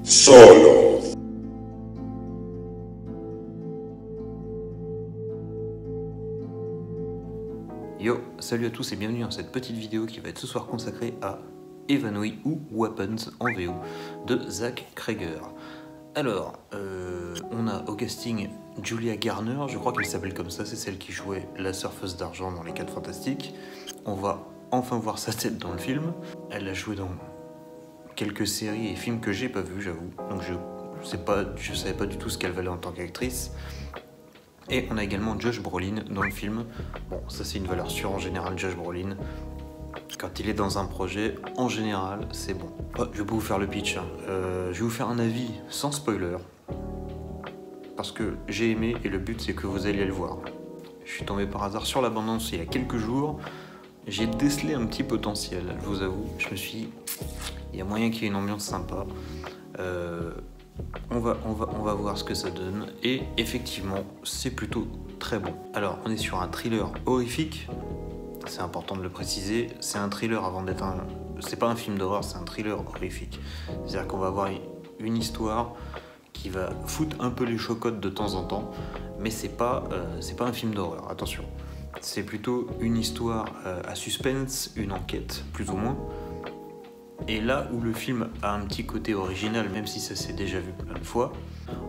Solo. Yo, salut à tous et bienvenue dans cette petite vidéo qui va être ce soir consacrée à Évanoui ou Weapons en VO de Zach Cregger. Alors, on a au casting Julia Garner, je crois qu'elle s'appelle comme ça, c'est celle qui jouait la surfeuse d'argent dans Les 4 Fantastiques. On va enfin voir sa tête dans le film. Elle a joué dans quelques séries et films que j'ai pas vus, j'avoue, donc je savais pas du tout ce qu'elle valait en tant qu'actrice. Et on a également Josh Brolin dans le film. Bon, ça c'est une valeur sûre en général, Josh Brolin. Quand il est dans un projet, en général, c'est bon. Je vais pas vous faire le pitch, hein. Je vais vous faire un avis sans spoiler. Parce que j'ai aimé et le but c'est que vous alliez le voir. Je suis tombé par hasard sur l'abondance il y a quelques jours. J'ai décelé un petit potentiel, je vous avoue. Je me suis dit, il y a moyen qu'il y ait une ambiance sympa. On va voir ce que ça donne. Et effectivement, c'est plutôt très bon. Alors, on est sur un thriller horrifique. C'est important de le préciser. C'est un thriller avant d'être un... C'est pas un film d'horreur, c'est un thriller horrifique. C'est-à-dire qu'on va avoir une histoire qui va foutre un peu les chocottes de temps en temps. Mais c'est pas un film d'horreur, attention. C'est plutôt une histoire à suspense, une enquête, plus ou moins. Et là où le film a un petit côté original, même si ça s'est déjà vu plein de fois,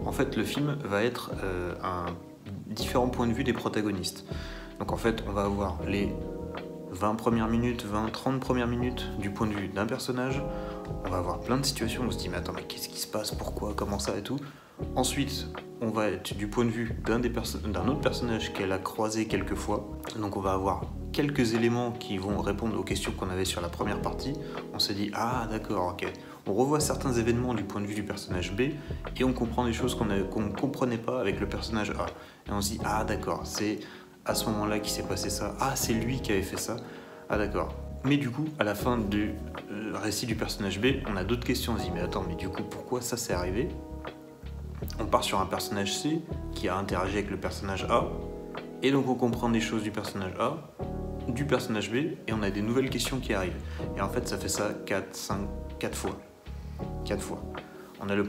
en fait le film va être un différent point de vue des protagonistes. Donc en fait on va avoir les 20 premières minutes, 20-30 premières minutes du point de vue d'un personnage. On va avoir plein de situations où on se dit mais attends mais qu'est-ce qui se passe, pourquoi, comment ça et tout. Ensuite on va être du point de vue d'un autre personnage qu'elle a croisé quelques fois. Donc on va avoir quelques éléments qui vont répondre aux questions qu'on avait sur la première partie. On se dit ah d'accord, ok. On revoit certains événements du point de vue du personnage B et on comprend des choses qu'on ne comprenait pas avec le personnage A. Et on se dit ah d'accord, c'est à ce moment-là qu'il s'est passé ça. Ah c'est lui qui avait fait ça. Ah d'accord. Mais du coup, à la fin du récit du personnage B, on a d'autres questions. On se dit mais attends, mais du coup pourquoi ça s'est arrivé? On part sur un personnage C qui a interagi avec le personnage A. Et donc on comprend des choses du personnage A, du personnage B, et on a des nouvelles questions qui arrivent. Et en fait ça fait ça 4 fois. On a les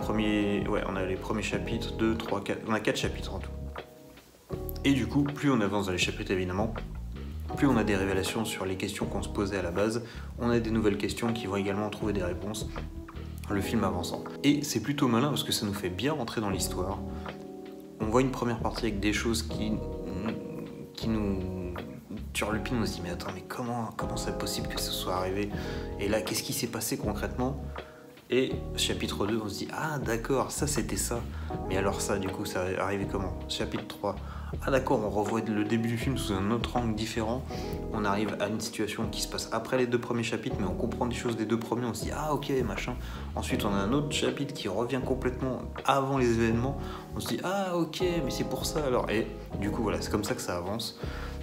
premiers chapitres, 2, 3, 4, on a 4 chapitres en tout. Et du coup, plus on avance dans les chapitres évidemment, plus on a des révélations sur les questions qu'on se posait à la base, on a des nouvelles questions qui vont également trouver des réponses, le film avançant. Et c'est plutôt malin parce que ça nous fait bien rentrer dans l'histoire. On voit une première partie avec des choses qui nous turlupinent, on se dit mais attends mais comment c'est possible que ce soit arrivé? Et là qu'est-ce qui s'est passé concrètement? Et chapitre 2 on se dit ah d'accord ça c'était ça, mais alors ça du coup ça arrivé comment? Chapitre 3 ah d'accord, on revoit le début du film sous un autre angle différent, on arrive à une situation qui se passe après les 2 premiers chapitres mais on comprend des choses des 2 premiers, on se dit ah ok machin. Ensuite on a un autre chapitre qui revient complètement avant les événements, on se dit ah ok mais c'est pour ça alors. Et du coup voilà, c'est comme ça que ça avance.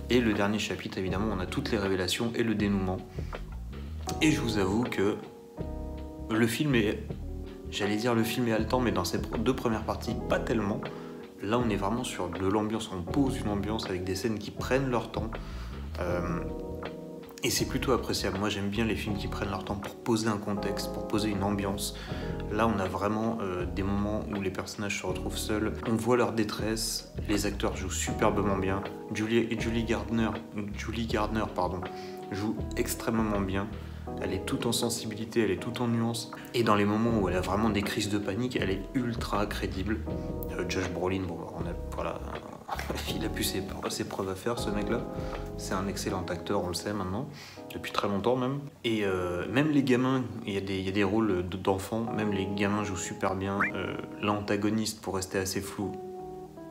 Et le dernier chapitre évidemment on a toutes les révélations et le dénouement. Et je vous avoue que le film est, le film est haletant, mais dans ces 2 premières parties pas tellement. Là on est vraiment sur de l'ambiance, on pose une ambiance avec des scènes qui prennent leur temps. Et c'est plutôt appréciable. Moi j'aime bien les films qui prennent leur temps pour poser un contexte, pour poser une ambiance. Là on a vraiment des moments où les personnages se retrouvent seuls. On voit leur détresse, les acteurs jouent superbement bien. Julie Gardner joue extrêmement bien. Elle est toute en sensibilité, elle est toute en nuance. Et dans les moments où elle a vraiment des crises de panique, elle est ultra crédible. Josh Brolin, bon, il a plus ses preuves à faire, ce mec-là. C'est un excellent acteur, on le sait maintenant, depuis très longtemps même. Et même les gamins, il y a des rôles d'enfants, même les gamins jouent super bien. L'antagoniste, pour rester assez flou,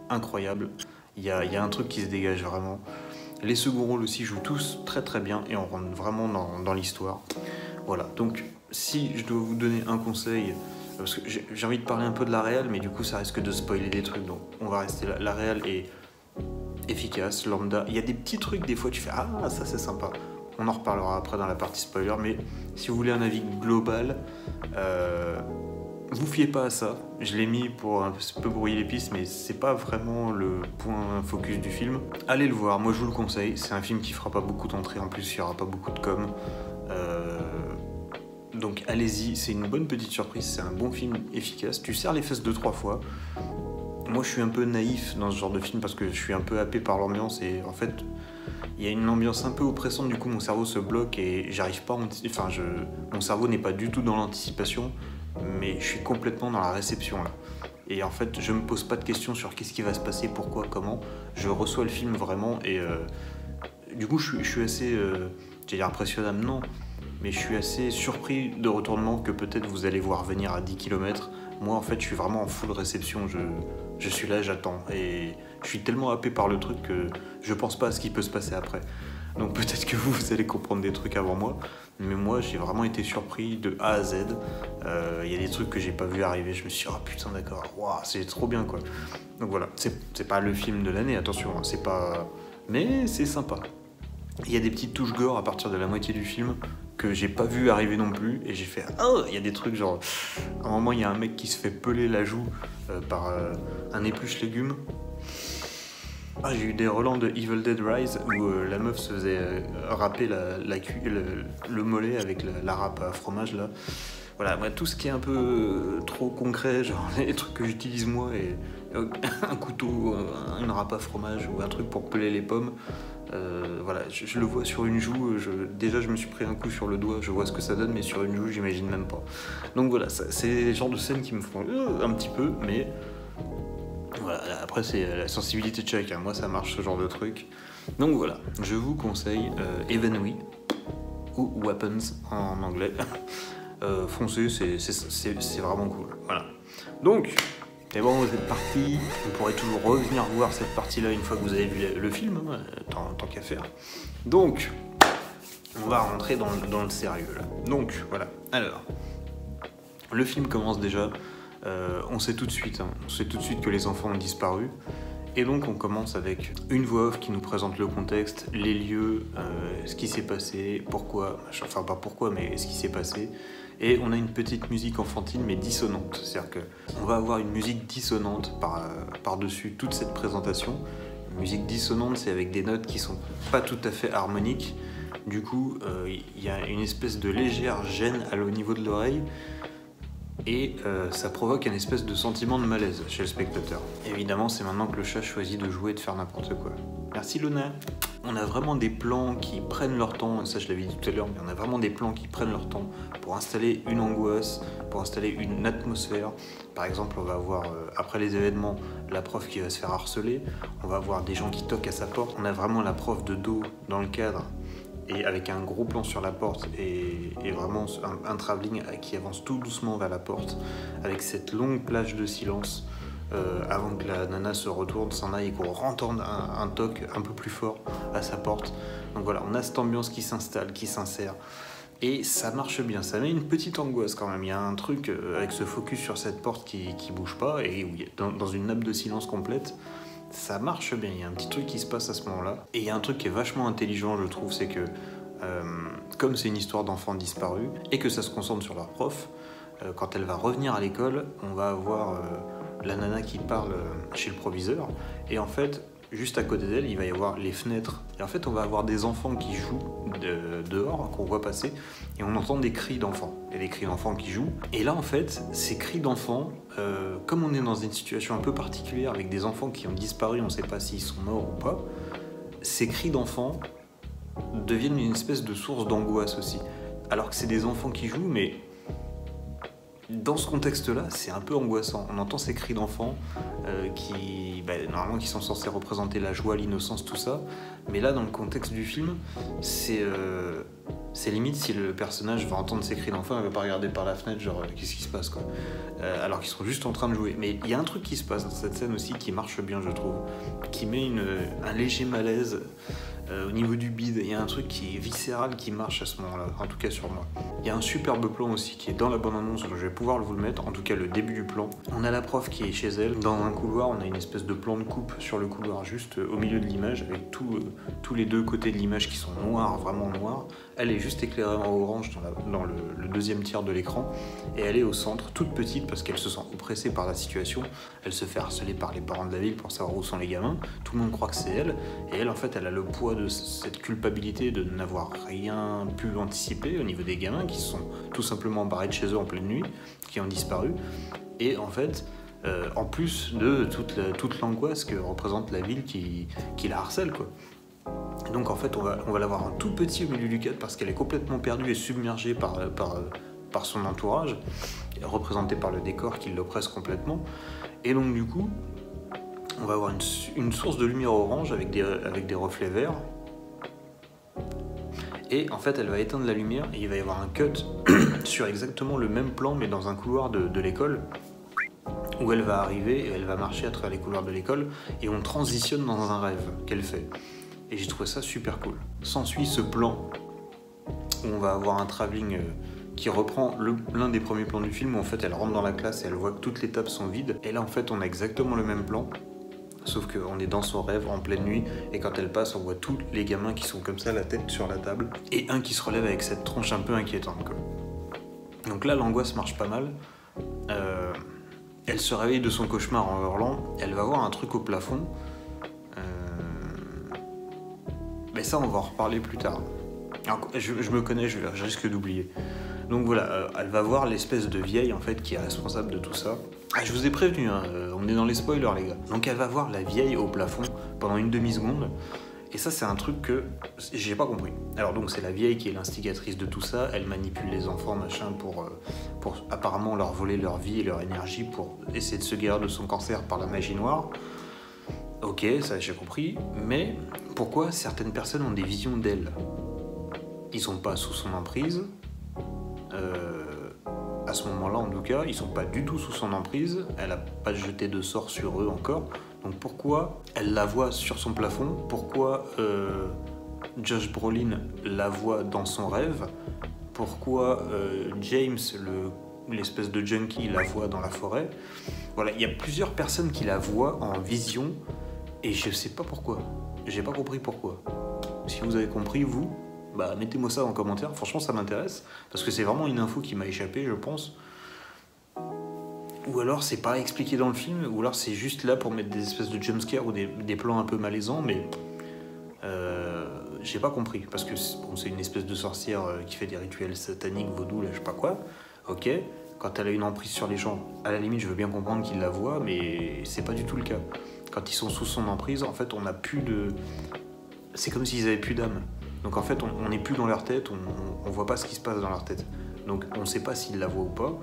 incroyable. Il y a un truc qui se dégage vraiment. Les seconds rôles aussi jouent tous très très bien et on rentre vraiment dans l'histoire. Voilà, donc si je dois vous donner un conseil, parce que j'ai envie de parler un peu de la réal, mais du coup ça risque de spoiler des trucs, donc on va rester là. La réal est efficace, lambda. Il y a des petits trucs, des fois tu fais ah ça c'est sympa. On en reparlera après dans la partie spoiler, mais si vous voulez un avis global, vous fiez pas à ça. Je l'ai mis pour un peu brouiller les pistes, mais c'est pas vraiment le point focus du film. Allez le voir, moi je vous le conseille. C'est un film qui fera pas beaucoup d'entrées, en plus il y aura pas beaucoup de com. Donc allez-y, c'est une bonne petite surprise, c'est un bon film efficace. Tu serres les fesses 2-3 fois. Moi je suis un peu naïf dans ce genre de film parce que je suis un peu happé par l'ambiance et en fait il y a une ambiance un peu oppressante, du coup mon cerveau se bloque et j'arrive pas mon cerveau n'est pas du tout dans l'anticipation, mais je suis complètement dans la réception là. Et en fait je me pose pas de questions sur qu'est-ce qui va se passer, pourquoi, comment. Je reçois le film vraiment et du coup je suis assez, j'allais dire impressionnable, non, mais je suis assez surpris de retournements que peut-être vous allez voir venir à 10 km. Moi en fait je suis vraiment en full réception, je suis là, j'attends et je suis tellement happé par le truc que je pense pas à ce qui peut se passer après. Donc peut-être que vous allez comprendre des trucs avant moi, mais moi j'ai vraiment été surpris de A à Z. Il y a des trucs que j'ai pas vu arriver, je me suis dit, oh putain d'accord, wow, c'est trop bien quoi. Donc voilà, c'est pas le film de l'année, attention, hein, c'est pas... mais c'est sympa. Il y a des petites touches gore à partir de la moitié du film que j'ai pas vu arriver non plus et j'ai fait oh, il y a des trucs genre à un moment il y a un mec qui se fait peler la joue par un épluche légumes. Ah, j'ai eu des relents de Evil Dead Rise où la meuf se faisait râper le mollet avec la râpe à fromage là. Voilà, moi, tout ce qui est un peu trop concret, genre les trucs que j'utilise moi et un couteau, une râpe à fromage ou un truc pour peler les pommes. Voilà, je le vois sur une joue, déjà je me suis pris un coup sur le doigt, je vois ce que ça donne, mais sur une joue j'imagine même pas. Donc voilà, c'est les genres de scènes qui me font un petit peu, mais voilà, après c'est la sensibilité de chacun, moi ça marche ce genre de truc. Donc voilà, je vous conseille Evenwy ou Weapons en anglais. Foncez, c'est vraiment cool. Voilà. Donc, c'est bon, vous êtes parti. Vous pourrez toujours revenir voir cette partie-là une fois que vous avez vu le film, hein, tant qu'à faire. Donc, on va rentrer dans le sérieux là. Donc, voilà. Alors, le film commence déjà. On sait tout de suite que les enfants ont disparu. Et donc on commence avec une voix off qui nous présente le contexte, les lieux, ce qui s'est passé, pourquoi, enfin pas pourquoi, mais ce qui s'est passé. Et on a une petite musique enfantine mais dissonante, c'est-à-dire qu'on va avoir une musique dissonante par-dessus toute cette présentation. Une musique dissonante, c'est avec des notes qui sont pas tout à fait harmoniques. Du coup, il y a une espèce de légère gêne au niveau de l'oreille. Et ça provoque un espèce de sentiment de malaise chez le spectateur. Évidemment, c'est maintenant que le chat choisit de jouer et de faire n'importe quoi. Merci Luna. On a vraiment des plans qui prennent leur temps, et ça je l'avais dit tout à l'heure, mais on a vraiment des plans qui prennent leur temps pour installer une angoisse, pour installer une atmosphère. Par exemple, on va avoir, après les événements, la prof qui va se faire harceler, on va avoir des gens qui toquent à sa porte, on a vraiment la prof de dos dans le cadre, et avec un gros plan sur la porte et vraiment un travelling qui avance tout doucement vers la porte avec cette longue plage de silence avant que la nana se retourne, s'en aille et qu'on rentende un toc un peu plus fort à sa porte. Donc voilà, on a cette ambiance qui s'installe, qui s'insère et ça marche bien, ça met une petite angoisse quand même. Il y a un truc avec ce focus sur cette porte qui bouge pas et où il y a, dans une nappe de silence complète. Ça marche bien, il y a un petit truc qui se passe à ce moment-là. Et il y a un truc qui est vachement intelligent, je trouve, c'est que comme c'est une histoire d'enfants disparus et que ça se concentre sur leur prof, quand elle va revenir à l'école, on va avoir la nana qui parle chez le proviseur. Et en fait, juste à côté d'elle, il va y avoir les fenêtres. Et en fait, on va avoir des enfants qui jouent dehors, qu'on voit passer, et on entend des cris d'enfants. Il y a des cris d'enfants qui jouent. Et là, en fait, ces cris d'enfants, comme on est dans une situation un peu particulière avec des enfants qui ont disparu, on ne sait pas s'ils sont morts ou pas, ces cris d'enfants deviennent une espèce de source d'angoisse aussi. Alors que c'est des enfants qui jouent, mais dans ce contexte-là, c'est un peu angoissant. On entend ces cris d'enfants normalement qui sont censés représenter la joie, l'innocence, tout ça. Mais là, dans le contexte du film, c'est limite si le personnage va entendre ces cris d'enfants, il va pas regarder par la fenêtre, genre qu'est-ce qui se passe quoi. Alors qu'ils sont juste en train de jouer. Mais il y a un truc qui se passe dans cette scène aussi qui marche bien, je trouve, qui met un léger malaise. Au niveau du bide, il y a un truc qui est viscéral qui marche à ce moment-là, en tout cas sur moi. Il y a un superbe plan aussi qui est dans la bande-annonce, je vais pouvoir vous le mettre, en tout cas le début du plan. On a la prof qui est chez elle, dans un couloir, on a une espèce de plan de coupe sur le couloir, juste au milieu de l'image, avec tous les deux côtés de l'image qui sont noirs, vraiment noirs. Elle est juste éclairée en orange dans le deuxième tiers de l'écran, et elle est au centre, toute petite, parce qu'elle se sent oppressée par la situation. Elle se fait harceler par les parents de la ville pour savoir où sont les gamins. Tout le monde croit que c'est elle, et elle, en fait, elle a le poids poids de cette culpabilité de n'avoir rien pu anticiper au niveau des gamins qui se sont tout simplement barrés de chez eux en pleine nuit, qui ont disparu. Et en fait, en plus de toute l'angoisse que représente la ville qui la harcèle, quoi. Donc en fait, on va la voir un tout petit au milieu du cadre parce qu'elle est complètement perdue et submergée par son entourage, représentée par le décor qui l'oppresse complètement. Et donc du coup, on va avoir une source de lumière orange avec des reflets verts. Et en fait, elle va éteindre la lumière et il va y avoir un cut sur exactement le même plan, mais dans un couloir de l'école, où elle va arriver et elle va marcher à travers les couloirs de l'école et on transitionne dans un rêve qu'elle fait. Et j'ai trouvé ça super cool. S'ensuit ce plan où on va avoir un travelling qui reprend l'un des premiers plans du film où en fait elle rentre dans la classe et elle voit que toutes les tables sont vides. Et là en fait on a exactement le même plan, sauf qu'on est dans son rêve en pleine nuit et quand elle passe on voit tous les gamins qui sont comme ça, la tête sur la table, et un qui se relève avec cette tronche un peu inquiétante, quoi. Donc là l'angoisse marche pas mal. Elle se réveille de son cauchemar en hurlant, elle va voir un truc au plafond. Mais ça on va en reparler plus tard. Alors, je me connais, je risque d'oublier. Donc voilà, elle va voir l'espèce de vieille en fait qui est responsable de tout ça. Ah, je vous ai prévenu, hein, on est dans les spoilers les gars. Donc elle va voir la vieille au plafond pendant une demi-seconde. Et ça c'est un truc que j'ai pas compris. Alors donc c'est la vieille qui est l'instigatrice de tout ça. Elle manipule les enfants machin pour apparemment leur voler leur vie et leur énergie pour essayer de se guérir de son cancer par la magie noire. Ok, ça j'ai compris. Mais pourquoi certaines personnes ont des visions d'elle? Ils sont pas sous son emprise. À ce moment-là, en tout cas, ils sont pas du tout sous son emprise. Elle a pas jeté de sort sur eux encore. Donc pourquoi elle la voit sur son plafond? Pourquoi Josh Brolin la voit dans son rêve? Pourquoi James, l'espèce de junkie, la voit dans la forêt? Voilà, il y a plusieurs personnes qui la voient en vision et je sais pas pourquoi. J'ai pas compris pourquoi. Si vous avez compris, vous, bah mettez-moi ça en commentaire. Franchement, ça m'intéresse parce que c'est vraiment une info qui m'a échappé, je pense. Ou alors c'est pas expliqué dans le film, ou alors c'est juste là pour mettre des espèces de jumpscares ou des plans un peu malaisants, mais j'ai pas compris, parce que bon, c'est une espèce de sorcière qui fait des rituels sataniques, vaudou, là, je sais pas quoi, ok, quand elle a une emprise sur les gens, à la limite je veux bien comprendre qu'ils la voient, mais c'est pas du tout le cas. Quand ils sont sous son emprise, en fait on a plus de... C'est comme s'ils avaient plus d'âme. Donc en fait on n'est plus dans leur tête, on voit pas ce qui se passe dans leur tête. Donc on sait pas s'ils la voient ou pas.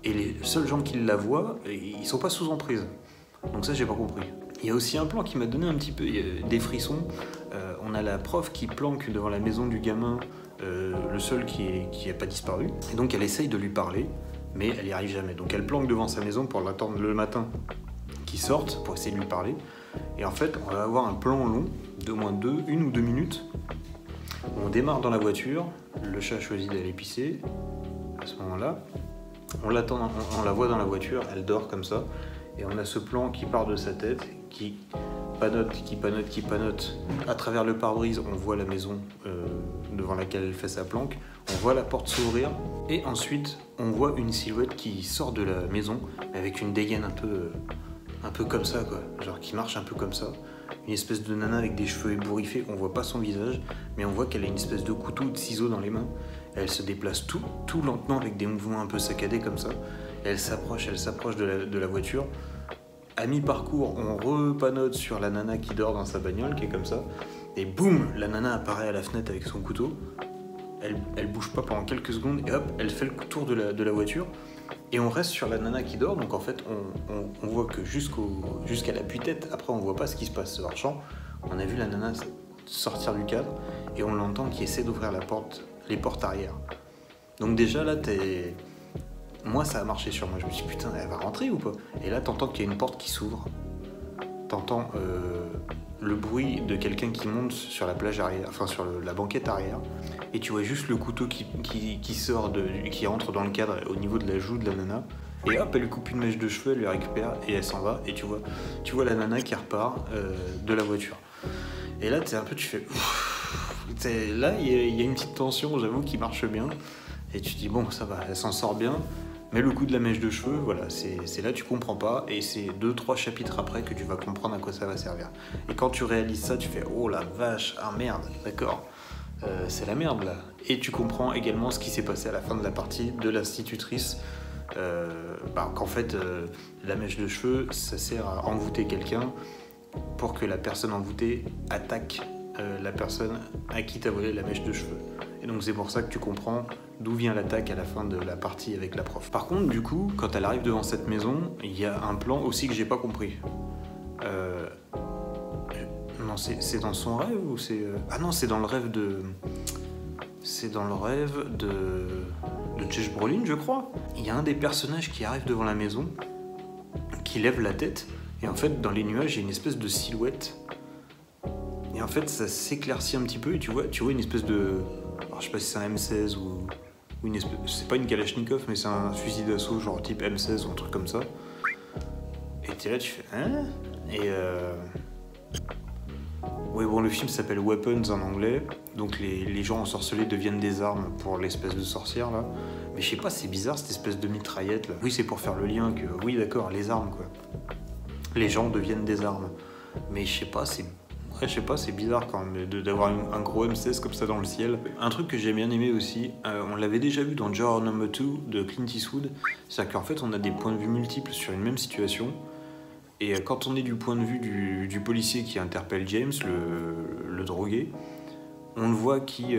Et les seuls gens qui la voient, ils sont pas sous emprise. Donc ça, j'ai pas compris. Il y a aussi un plan qui m'a donné un petit peu des frissons. On a la prof qui planque devant la maison du gamin, le seul qui a pas disparu. Et donc elle essaye de lui parler, mais elle y arrive jamais. Donc elle planque devant sa maison pour l'attendre le matin qu'il sorte, pour essayer de lui parler. Et en fait, on va avoir un plan long, d'au moins 1 ou 2 minutes. On démarre dans la voiture, le chat choisit d'aller pisser. À ce moment-là, on l'attend, on la voit dans la voiture, elle dort comme ça, et on a ce plan qui part de sa tête, qui panote. À travers le pare-brise, on voit la maison devant laquelle elle fait sa planque, on voit la porte s'ouvrir, et ensuite on voit une silhouette qui sort de la maison avec une dégaine un peu comme ça, quoi, genre qui marche un peu comme ça. Une espèce de nana avec des cheveux ébouriffés, on voit pas son visage, mais on voit qu'elle a une espèce de couteau ou de ciseaux dans les mains. Elle se déplace tout lentement avec des mouvements un peu saccadés comme ça. Elle s'approche de la voiture. À mi-parcours, on repanote sur la nana qui dort dans sa bagnole, qui est comme ça. Et boum, la nana apparaît à la fenêtre avec son couteau. Elle bouge pas pendant quelques secondes et hop, elle fait le tour de la voiture. Et on reste sur la nana qui dort, donc en fait on voit que jusqu'à l'appui-tête, après on voit pas ce qui se passe hors champ. On a vu la nana sortir du cadre et on l'entend qui essaie d'ouvrir les portes arrière. Donc déjà là moi ça a marché sur moi, je me suis dit putain elle va rentrer ou pas? Et là t'entends qu'il y a une porte qui s'ouvre, t'entends le bruit de quelqu'un qui monte sur la plage arrière, enfin sur la banquette arrière, et tu vois juste le couteau qui sort, qui entre dans le cadre au niveau de la joue de la nana, et hop, elle lui coupe une mèche de cheveux, elle lui récupère, et elle s'en va, et tu vois la nana qui repart de la voiture. Et là, tu fais... Là, il y a une petite tension, j'avoue, qui marche bien, et tu te dis, bon, ça va, elle s'en sort bien, Mais le coup de la mèche de cheveux, voilà, c'est là tu comprends pas, et c'est 2-3 chapitres après que tu vas comprendre à quoi ça va servir. Et quand tu réalises ça, tu fais oh la vache, ah merde, d'accord, c'est la merde là. Et tu comprends également ce qui s'est passé à la fin de la partie de l'institutrice, qu'en fait la mèche de cheveux ça sert à envoûter quelqu'un pour que la personne envoûtée attaque la personne à qui t'as volé la mèche de cheveux. Et donc c'est pour ça que tu comprends d'où vient l'attaque à la fin de la partie avec la prof. Par contre, du coup, quand elle arrive devant cette maison, il y a un plan aussi que j'ai pas compris. Non, c'est dans son rêve ou c'est... Ah non, c'est dans le rêve de... C'est dans le rêve de Josh Brolin, je crois. Il y a un des personnages qui arrive devant la maison, qui lève la tête, et en fait, dans les nuages, il y a une espèce de silhouette. Et en fait, ça s'éclaircit un petit peu, et tu vois une espèce de... Alors, je sais pas si c'est un M16 ou une espèce... C'est pas une Kalachnikov, mais c'est un fusil d'assaut, genre type M16 ou un truc comme ça. Et t'es là, tu fais... Hein? Et oui, bon, le film s'appelle Weapons en anglais, donc les gens ensorcelés deviennent des armes pour l'espèce de sorcière, là. Mais je sais pas, c'est bizarre, cette espèce de mitraillette, là. Oui, c'est pour faire le lien que... Oui, d'accord, les armes, quoi. Les gens deviennent des armes. Mais je sais pas, c'est... Ouais, je sais pas, c'est bizarre quand même d'avoir un gros M16 comme ça dans le ciel. Un truc que j'ai bien aimé aussi, on l'avait déjà vu dans Juror No. 2 de Clint Eastwood, c'est qu'en fait on a des points de vue multiples sur une même situation, et quand on est du point de vue du policier qui interpelle James, le drogué, on le voit qui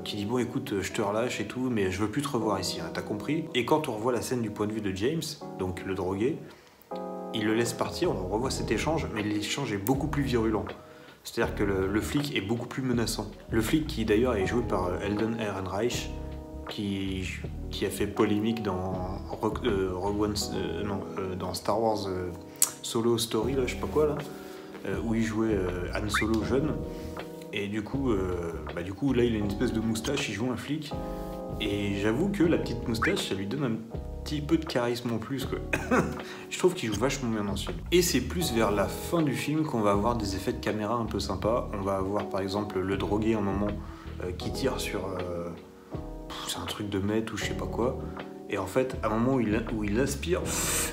dit bon écoute je te relâche et tout, mais je veux plus te revoir ici, hein, t'as compris? Et quand on revoit la scène du point de vue de James, donc le drogué, il le laisse partir, on revoit cet échange, mais l'échange est beaucoup plus virulent. C'est-à-dire que le flic est beaucoup plus menaçant. Le flic qui d'ailleurs est joué par Eldon Ehrenreich, qui a fait polémique dans dans Star Wars Solo Story, là, je sais pas quoi, là, où il jouait Han Solo jeune. Et du coup, là il a une espèce de moustache, il joue un flic. Et j'avoue que la petite moustache, ça lui donne un petit peu de charisme en plus, quoi. Je trouve qu'il joue vachement bien dans ce film. Et c'est plus vers la fin du film qu'on va avoir des effets de caméra un peu sympas. On va avoir par exemple le drogué un moment qui tire sur... c'est un truc de meth ou je sais pas quoi. Et en fait, à un moment où il aspire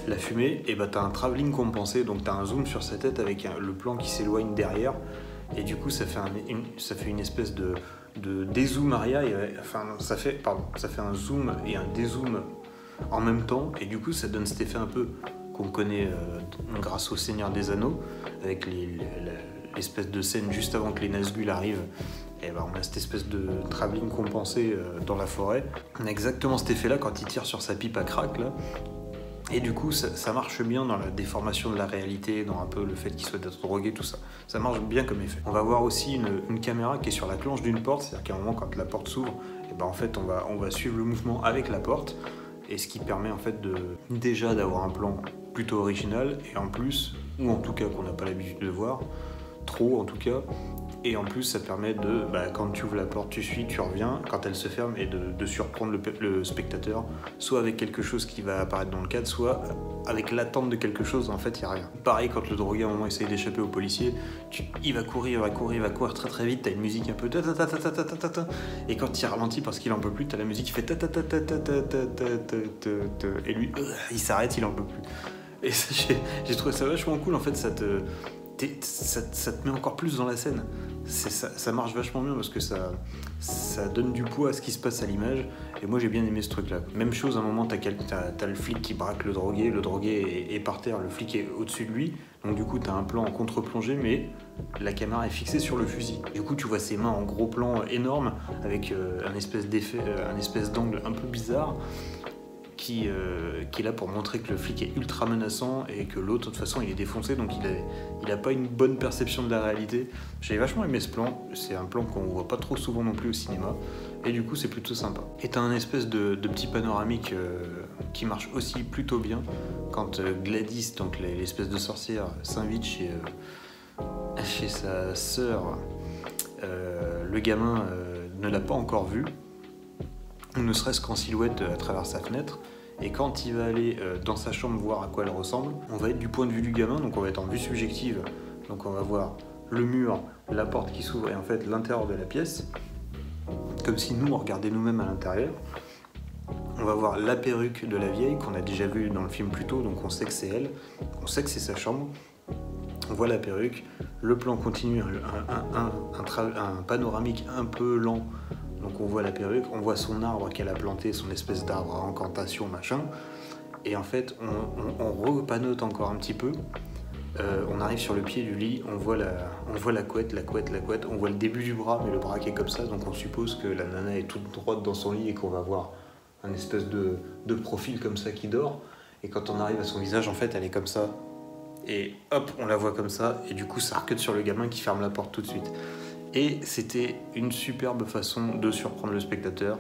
la fumée, et bah t'as un travelling compensé, donc t'as un zoom sur sa tête avec le plan qui s'éloigne derrière. Et du coup, ça fait une espèce de dézoom arrière, ça fait un zoom et un dézoom en même temps, et du coup ça donne cet effet un peu qu'on connaît grâce au Seigneur des Anneaux, avec l'espèce de scène juste avant que les Nazgûl arrivent, et ben on a cette espèce de travelling compensé dans la forêt. On a exactement cet effet là quand il tire sur sa pipe à crack là. Et du coup, ça marche bien dans la déformation de la réalité, dans un peu le fait qu'il soit d'être drogué, tout ça. Ça marche bien comme effet. On va voir aussi une caméra qui est sur la clenche d'une porte, c'est-à-dire qu'à un moment, quand la porte s'ouvre, et ben en fait, on va suivre le mouvement avec la porte, et ce qui permet en fait déjà d'avoir un plan plutôt original, et en plus, ou en tout cas qu'on n'a pas l'habitude de voir, trop en tout cas, et en plus ça permet quand tu ouvres la porte, tu suis, tu reviens, quand elle se ferme, et de surprendre le spectateur, soit avec quelque chose qui va apparaître dans le cadre, soit avec l'attente de quelque chose, en fait il n'y a rien. Pareil quand le drogué à un moment essaye d'échapper au policier, il va courir très très vite, t'as une musique un peu ta ta ta ta ta ta ta ta, et quand il ralentit parce qu'il en peut plus, t'as la musique qui fait ta ta ta ta ta ta ta ta ta, et lui il s'arrête, il en peut plus. Et j'ai trouvé ça vachement cool, en fait ça te met encore plus dans la scène. Ça marche vachement bien parce que ça donne du poids à ce qui se passe à l'image, et moi j'ai bien aimé ce truc là. Même chose, à un moment t'as le flic qui braque le drogué est par terre, le flic est au-dessus de lui, donc du coup t'as un plan en contre-plongée, mais la caméra est fixée sur le fusil. Du coup tu vois ses mains en gros plan énorme avec un espèce d'effet, un espèce d'angle un peu bizarre, qui est là pour montrer que le flic est ultra menaçant et que l'autre de toute façon il est défoncé, donc il a pas une bonne perception de la réalité. J'avais vachement aimé ce plan, c'est un plan qu'on voit pas trop souvent non plus au cinéma, et du coup c'est plutôt sympa. Et t'as un espèce de petit panoramique qui marche aussi plutôt bien quand Gladys, donc l'espèce de sorcière, s'invite chez sa sœur. Le gamin ne l'a pas encore vue, ne serait-ce qu'en silhouette à travers sa fenêtre, et quand il va aller dans sa chambre voir à quoi elle ressemble, on va être du point de vue du gamin, donc on va être en vue subjective, donc on va voir le mur, la porte qui s'ouvre et en fait l'intérieur de la pièce, comme si nous on regardait nous-mêmes à l'intérieur, On va voir la perruque de la vieille qu'on a déjà vue dans le film plus tôt, donc on sait que c'est elle, on sait que c'est sa chambre. On voit la perruque, le plan continue, un panoramique un peu lent, donc on voit la perruque, on voit son arbre qu'elle a planté, son espèce d'arbre à encantation, machin, et en fait on repanote encore un petit peu, on arrive sur le pied du lit, on voit la couette, on voit le début du bras, mais le bras qui est comme ça, donc on suppose que la nana est toute droite dans son lit et qu'on va voir un espèce de profil comme ça qui dort, et quand on arrive à son visage, en fait elle est comme ça, et hop, on la voit comme ça, et du coup ça recute sur le gamin qui ferme la porte tout de suite. Et c'était une superbe façon de surprendre le spectateur,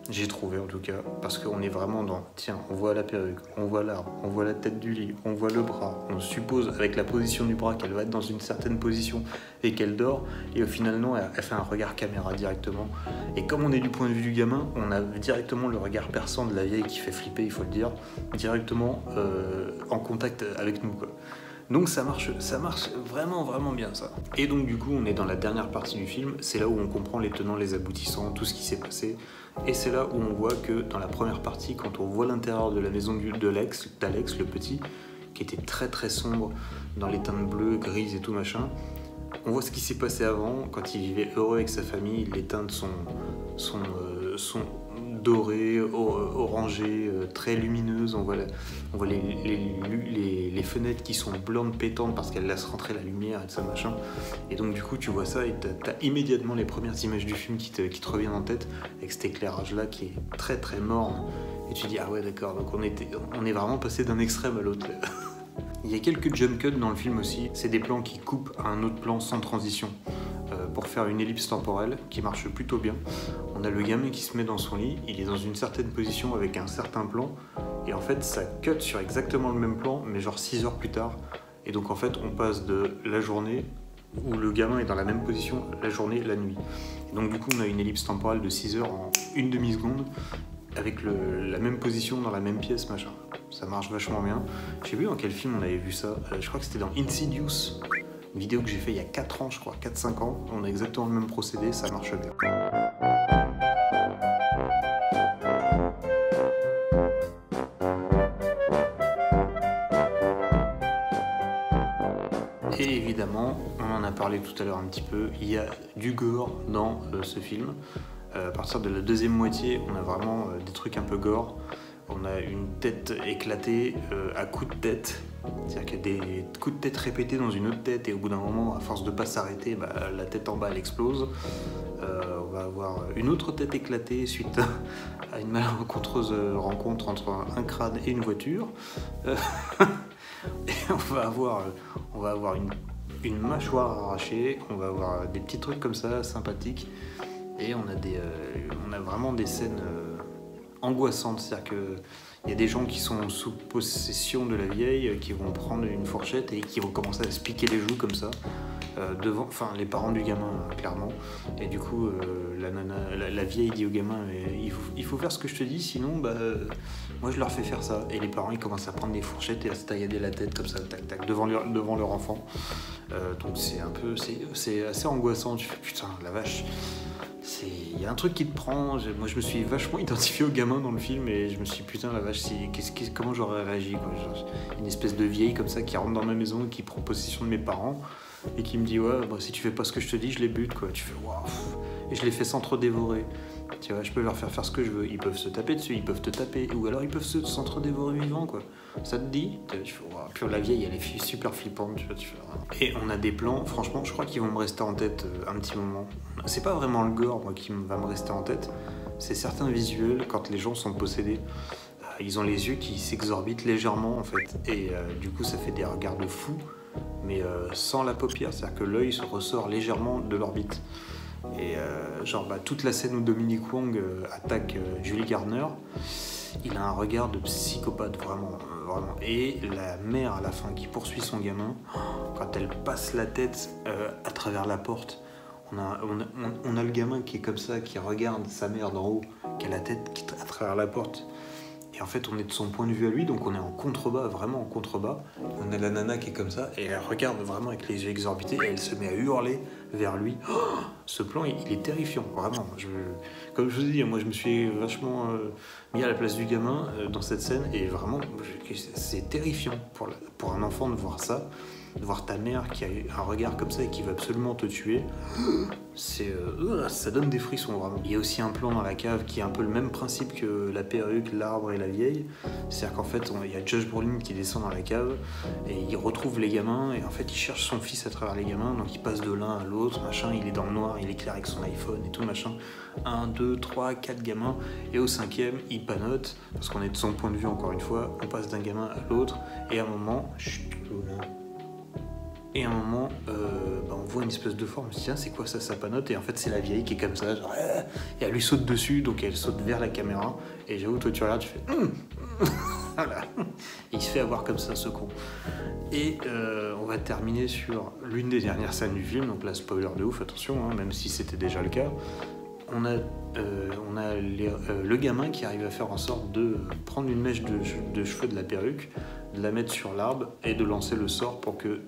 j'ai trouvé en tout cas, parce qu'on est vraiment dans, tiens, on voit la perruque, on voit l'arbre, on voit la tête du lit, on voit le bras, on suppose avec la position du bras qu'elle va être dans une certaine position et qu'elle dort, et au final non, elle fait un regard caméra directement, et comme on est du point de vue du gamin, on a directement le regard perçant de la vieille qui fait flipper, il faut le dire, directement en contact avec nous, quoi. Donc ça marche vraiment vraiment bien ça. Et donc du coup on est dans la dernière partie du film, c'est là où on comprend les tenants, les aboutissants, tout ce qui s'est passé. Et c'est là où on voit que dans la première partie, quand on voit l'intérieur de la maison d'Alex, le petit, qui était très très sombre, dans les teintes bleues, grises et tout machin, on voit ce qui s'est passé avant, quand il vivait heureux avec sa famille, les teintes sont dorées, orangées, très lumineuses, on voit les fenêtres qui sont blanches pétantes parce qu'elles laissent rentrer la lumière et tout ça machin, et donc du coup tu vois ça et t'as immédiatement les premières images du film qui te reviennent en tête, avec cet éclairage là qui est très très morne, et tu dis ah ouais d'accord, donc on est vraiment passé d'un extrême à l'autre. Il y a quelques jump cuts dans le film aussi, c'est des plans qui coupent à un autre plan sans transition, pour faire une ellipse temporelle qui marche plutôt bien. On a le gamin qui se met dans son lit, il est dans une certaine position avec un certain plan, et en fait ça cut sur exactement le même plan, mais genre 6 heures plus tard, et donc en fait on passe de la journée où le gamin est dans la même position, la journée, la nuit. Et donc du coup on a une ellipse temporelle de 6 heures en une demi-seconde, avec la même position dans la même pièce, machin. Ça marche vachement bien. Je sais plus dans quel film on avait vu ça, je crois que c'était dans Insidious, une vidéo que j'ai fait il y a 4 ans, je crois, 4-5 ans. On a exactement le même procédé, ça marche bien. Et évidemment, on en a parlé tout à l'heure un petit peu, il y a du gore dans ce film. À partir de la deuxième moitié, on a vraiment des trucs un peu gore. On a une tête éclatée à coups de tête. C'est-à-dire qu'il y a des coups de tête répétés dans une autre tête, et au bout d'un moment, à force de ne pas s'arrêter, la tête en bas elle explose. On va avoir une autre tête éclatée suite à une malencontreuse rencontre entre un crâne et une voiture. Et on va avoir une mâchoire arrachée, on va avoir des petits trucs comme ça sympathiques, et on a vraiment des scènes angoissantes, c'est-à-dire qu'il y a des gens qui sont sous possession de la vieille, qui vont prendre une fourchette et qui vont commencer à se piquer les joues comme ça, devant, enfin les parents du gamin clairement, et du coup la vieille dit au gamin il faut faire ce que je te dis, sinon moi je leur fais faire ça, et les parents ils commencent à prendre des fourchettes et à se taillader la tête comme ça, tac tac, devant leur enfant. Donc c'est assez angoissant, tu fais putain la vache. Il y a un truc qui te prend. Moi je me suis vachement identifié au gamin dans le film, et je me suis dit putain la vache, comment j'aurais réagi quoi. Genre, une espèce de vieille comme ça qui rentre dans ma maison, qui prend possession de mes parents et qui me dit ouais si tu fais pas ce que je te dis je les bute quoi. Tu fais waouh, et je les fais sans trop dévorer. Tu vois, je peux leur faire ce que je veux. Ils peuvent se taper dessus, ils peuvent te taper, ou alors ils peuvent s'entre-dévorer vivant quoi. Ça te dit? Tu fais waouh. Puis la vieille elle est super flippante, tu vois, Et on a des plans, franchement je crois qu'ils vont me rester en tête un petit moment. C'est pas vraiment le gore moi qui va me rester en tête, c'est certains visuels quand les gens sont possédés. Ils ont les yeux qui s'exorbitent légèrement en fait, et du coup ça fait des regards de fou, mais sans la paupière, c'est-à-dire que l'œil se ressort légèrement de l'orbite. Et toute la scène où Dominique Wong attaque Julie Garner, il a un regard de psychopathe vraiment. Et la mère à la fin qui poursuit son gamin, quand elle passe la tête à travers la porte, on a le gamin qui est comme ça, qui regarde sa mère d'en haut, qui a la tête qui à travers la porte. Et en fait, on est de son point de vue à lui, donc on est en contrebas, vraiment en contrebas. On a la nana qui est comme ça, et elle regarde vraiment avec les yeux exorbités, et elle se met à hurler vers lui. Oh, ce plan, il est terrifiant, vraiment. Comme je vous ai dit, moi je me suis vachement mis à la place du gamin dans cette scène, et vraiment, c'est terrifiant pour un enfant de voir ça, de voir ta mère qui a un regard comme ça et qui veut absolument te tuer. Ça donne des frissons, vraiment. Il y a aussi un plan dans la cave qui est un peu le même principe que la perruque, l'arbre et la vieille. C'est-à-dire qu'en fait, il y a Josh Brolin qui descend dans la cave et il retrouve les gamins, et en fait, il cherche son fils à travers les gamins, donc il passe de l'un à l'autre, machin, il est dans le noir, il éclaire avec son iPhone et tout, machin. 1, 2, 3, 4 gamins, et au 5e, il panote, parce qu'on est de son point de vue, encore une fois, on passe d'un gamin à l'autre, et à un moment... on voit une espèce de forme, on se dit tiens c'est quoi ça, ça panote, et en fait c'est la vieille qui est comme ça, genre, et elle lui saute dessus, donc elle saute vers la caméra, et j'avoue toi tu regardes, tu fais voilà. Et il se fait avoir comme ça ce con. Et on va terminer sur l'une des dernières scènes du film, donc là spoiler de ouf, attention, hein, même si c'était déjà le cas. On a le gamin qui arrive à faire en sorte de prendre une mèche de cheveux de la perruque, de la mettre sur l'arbre et de lancer le sort pour que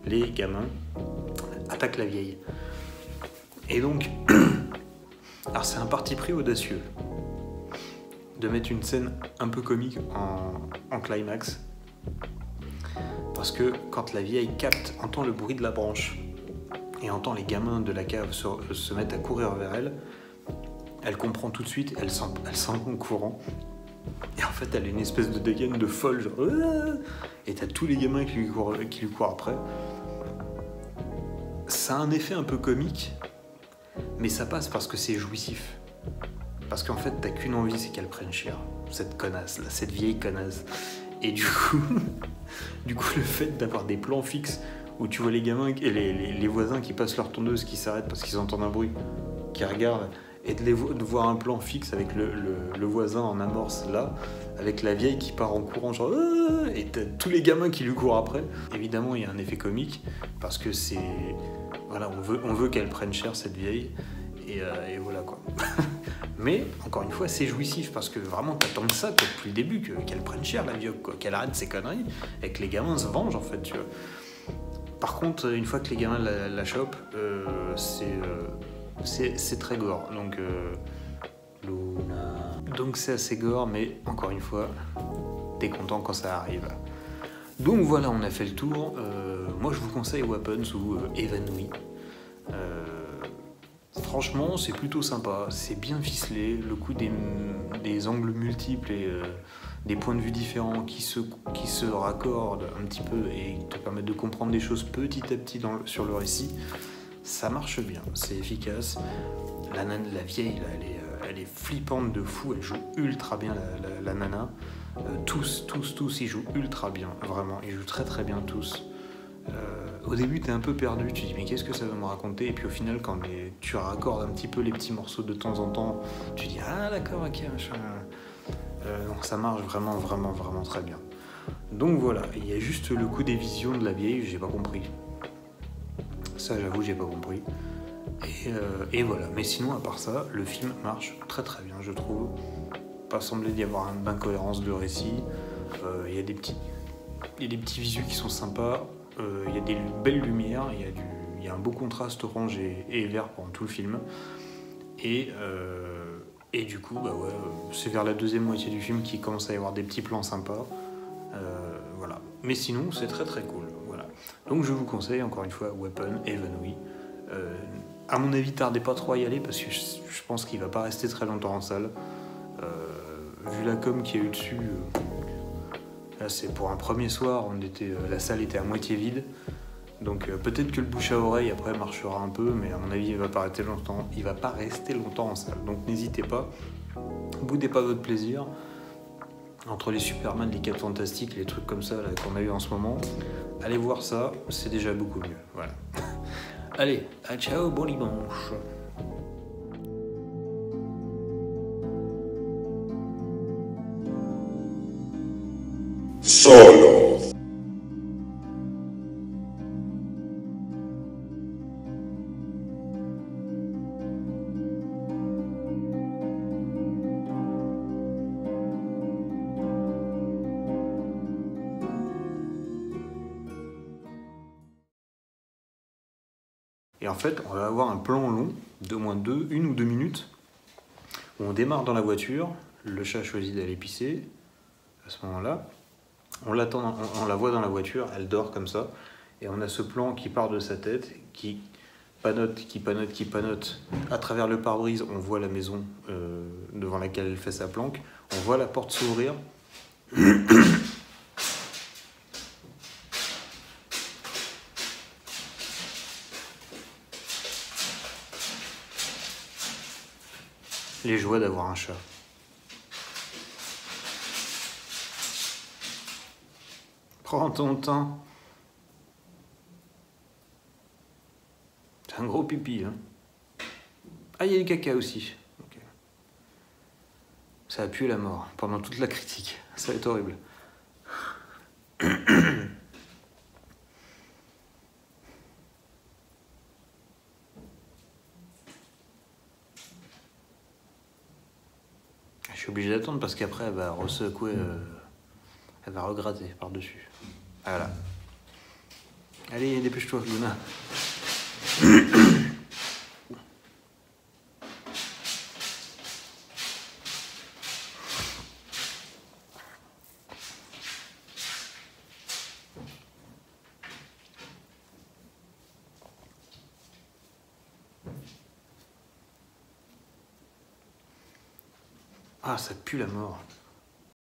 les gamins attaquent la vieille. Et donc, alors c'est un parti pris audacieux de mettre une scène un peu comique en climax, parce que quand la vieille entend le bruit de la branche et entend les gamins de la cave se mettre à courir vers elle, elle comprend tout de suite, elle s'en va en courant. Et en fait, elle a une espèce de dégaine de folle, genre... Et t'as tous les gamins qui lui courent après. Ça a un effet un peu comique, mais ça passe parce que c'est jouissif. Parce qu'en fait, t'as qu'une envie, c'est qu'elle prenne cher. Cette connasse, là, cette vieille connasse. Et du coup, le fait d'avoir des plans fixes où tu vois les gamins et les voisins qui passent leur tondeuse, qui s'arrêtent parce qu'ils entendent un bruit, qui regardent, et de voir un plan fixe avec le voisin en amorce là, avec la vieille qui part en courant, genre et t'as tous les gamins qui lui courent après. Évidemment, il y a un effet comique parce que c'est voilà, on veut qu'elle prenne cher cette vieille, et voilà quoi. Mais encore une fois, c'est jouissif parce que vraiment t'attends ça depuis le début, qu'elle prenne cher la vieille, quoi, qu'elle arrête ses conneries et que les gamins se vengent en fait, tu vois. Par contre, une fois que les gamins la chopent, c'est très gore, donc donc c'est assez gore, mais encore une fois, t'es content quand ça arrive. Donc voilà, on a fait le tour. Moi je vous conseille Weapons ou Évanoui. Franchement, c'est plutôt sympa, c'est bien ficelé, le coup des angles multiples et des points de vue différents qui se raccordent un petit peu et te permettent de comprendre des choses petit à petit sur le récit. Ça marche bien, c'est efficace. La vieille, là, elle est flippante de fou, elle joue ultra bien la nana. Tous, ils jouent ultra bien, vraiment, ils jouent très très bien tous. Au début, t'es un peu perdu, tu te dis mais qu'est-ce que ça va me raconter? Et puis au final, quand tu raccordes un petit peu les petits morceaux de temps en temps, tu dis ah d'accord, ok, machin. Donc ça marche vraiment, vraiment, vraiment très bien. Donc voilà, il y a juste le coup des visions de la vieille, j'ai pas compris. Ça, j'avoue, j'ai pas compris. Et voilà. Mais sinon, à part ça, le film marche très très bien, je trouve. Pas semblé d'y avoir une incohérence de récit. Il y a des petits visus qui sont sympas. Il y a des belles lumières. Il y a un beau contraste orange et vert pendant tout le film. Et du coup, bah ouais, c'est vers la deuxième moitié du film qu'il commence à y avoir des petits plans sympas. Voilà. Mais sinon, c'est très très cool. Voilà. Donc je vous conseille encore une fois Weapon, Évanoui. À mon avis, tardez pas trop à y aller parce que je pense qu'il va pas rester très longtemps en salle. Vu la com qu'il y a eu dessus, là c'est pour un premier soir, la salle était à moitié vide. Donc peut-être que le bouche à oreille après marchera un peu, mais à mon avis il va pas rester longtemps en salle. Donc n'hésitez pas, boudez pas votre plaisir. Entre les Superman, les 4 Fantastiques, les trucs comme ça là, qu'on a eu en ce moment, allez voir ça, c'est déjà beaucoup mieux. Voilà. Allez, ciao, bon dimanche. Solo. Et en fait, on va avoir un plan long d'au moins 1 ou 2 minutes où on démarre dans la voiture, le chat choisit d'aller pisser. À ce moment-là, on l'attend, on la voit dans la voiture, elle dort comme ça, et on a ce plan qui part de sa tête, qui panote, qui panote, qui panote. À travers le pare-brise, on voit la maison devant laquelle elle fait sa planque, on voit la porte s'ouvrir. Les joies d'avoir un chat. Prends ton temps. C'est un gros pipi, hein. Ah, il y a du caca aussi. Okay. Ça a pué la mort pendant toute la critique. Ça va être horrible. Je suis obligé d'attendre parce qu'après elle va ressecouer, elle va regratter par-dessus. Voilà. Allez, dépêche-toi, Luna. Ah, ça pue la mort.